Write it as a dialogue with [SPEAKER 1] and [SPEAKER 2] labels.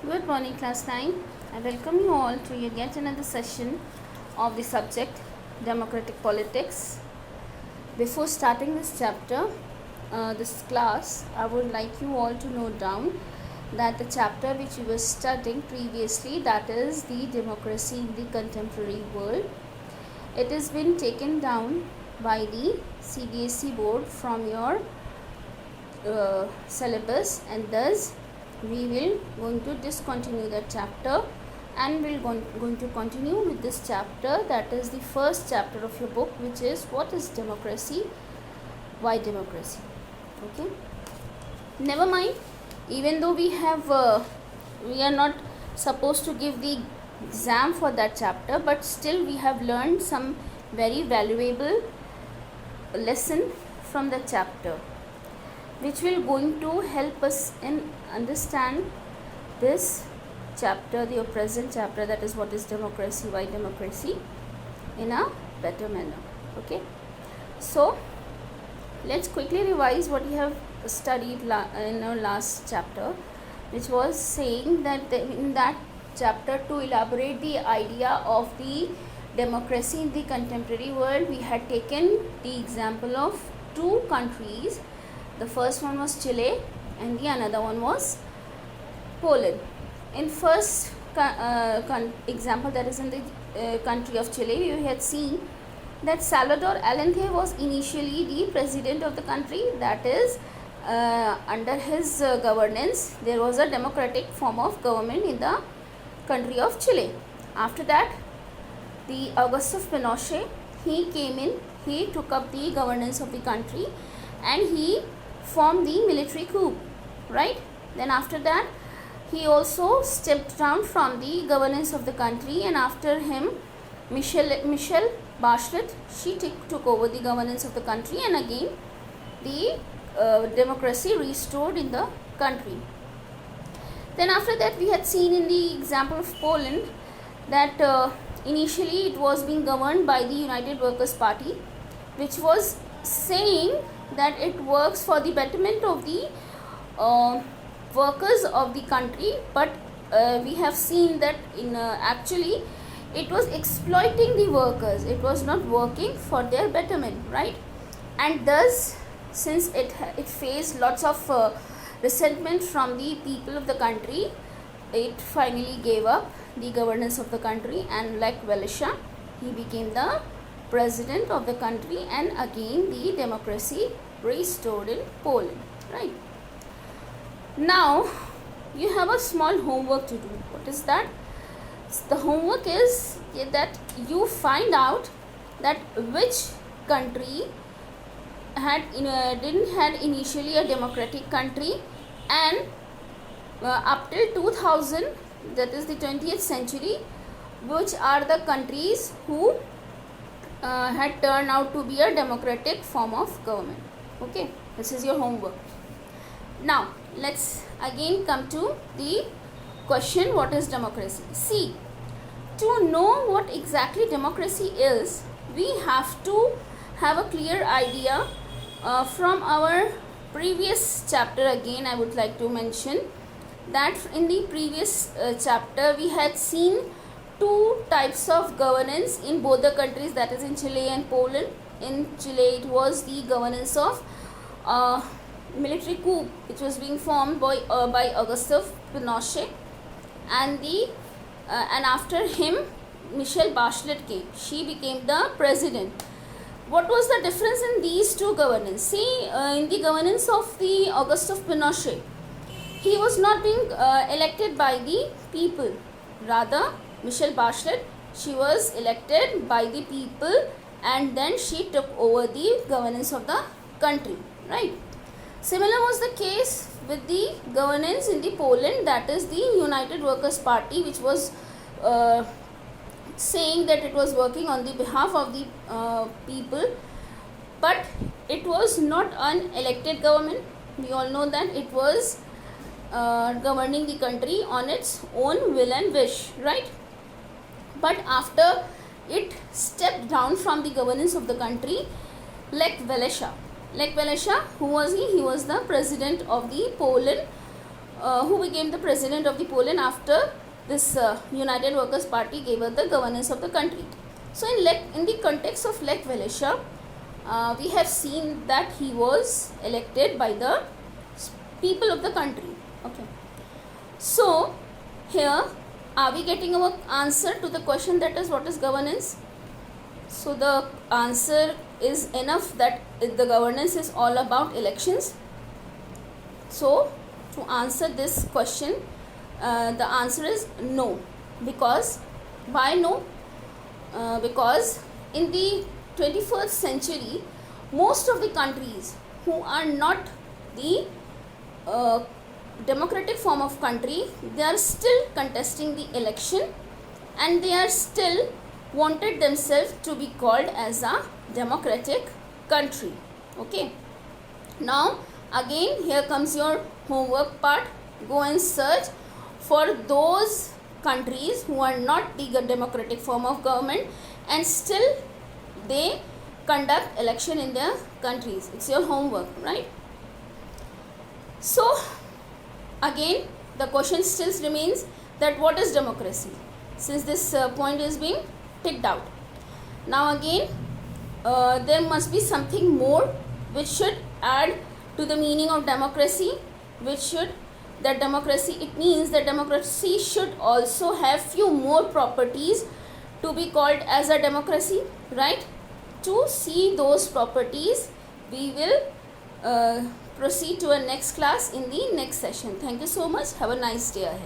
[SPEAKER 1] Good morning, class 9. I welcome you all to yet another session of the subject Democratic Politics. Before starting this chapter, this class, I would like you all to note down that the chapter which we were studying previously, that is the Democracy in the Contemporary World, it has been taken down by the CBSE board from your syllabus, and thus we will going to discontinue that chapter and we'll going to continue with this chapter, that is the first chapter of your book, which is what is democracy, why democracy. Okay, never mind, even though we are not supposed to give the exam for that chapter, but still we have learned some very valuable lesson from the chapter, which will going to help us in understand this chapter, the present chapter, that is what is democracy, why democracy, in a better manner. Okay, so let's quickly revise what we have studied in our last chapter, which was saying that in that chapter, to elaborate the idea of the democracy in the contemporary world, we had taken the example of two countries. The first one was Chile and the another one was Poland. In first example, that is in the country of Chile, we had seen that Salvador Allende was initially the president of the country, that is under his governance there was a democratic form of government in the country of Chile. After that, the Augusto Pinochet, he came in, he took up the governance of the country and he formed the military coup, right? Then after that, he also stepped down from the governance of the country, and after him Michelle Bachelet, she took over the governance of the country, and again the democracy restored in the country. Then after that, we had seen in the example of Poland that initially it was being governed by the United Workers' Party, which was saying that it works for the betterment of the workers of the country, but we have seen that in actually it was exploiting the workers, it was not working for their betterment, right? And thus, since it faced lots of resentment from the people of the country, it finally gave up the governance of the country, and like Wałęsa, he became the president of the country, and again the democracy restored in Poland, right? Now you have a small homework to do. What is that? The homework is that you find out that which country didn't had initially a democratic country, and up till 2000, that is the 20th century, which are the countries who had turned out to be a democratic form of government. Okay, this is your homework. Now let's again come to the question, what is democracy? See, to know what exactly democracy is, we have to have a clear idea from our previous chapter. Again, I would like to mention that in the previous chapter we had seen two types of governance in both the countries, that is in Chile and Poland. In Chile, it was the governance of military coup, which was being formed by Augusto Pinochet, and after him Michelle Bachelet came. She became the president. What was the difference in these two governance? See, in the governance of the Augusto Pinochet, he was not being elected by the people. Rather, Michelle Bachelet, she was elected by the people, and then she took over the governance of the country, right? Similar was the case with the governance in the Poland, that is the United Workers' Party, which was saying that it was working on the behalf of the people, but it was not an elected government. We all know that it was governing the country on its own will and wish, right? But after it stepped down from the governance of the country, Lech Wałęsa, who was he? He was the president of the Poland, who became the president of the Poland after this United Workers Party gave her the governance of the country. So in the context of Lech Walesa, we have seen that he was elected by the people of the country. Okay. So here, are we getting our answer to the question, that is, what is governance? So the answer is enough that the governance is all about elections. So to answer this question, the answer is no. Because why no? Because in the 21st century, most of the countries who are not the democratic form of country, they are still contesting the election, and they are still wanted themselves to be called as a democratic country. Okay. Now again, here comes your homework part. Go and search for those countries who are not the democratic form of government and still they conduct election in their countries. It's your homework, right? So again, the question still remains that what is democracy, since this point is being ticked out. Now again, there must be something more which should add to the meaning of democracy, which should, that democracy, it means that democracy should also have few more properties to be called as a democracy, right? To see those properties, we will proceed to our next class in the next session. Thank you so much. Have a nice day ahead.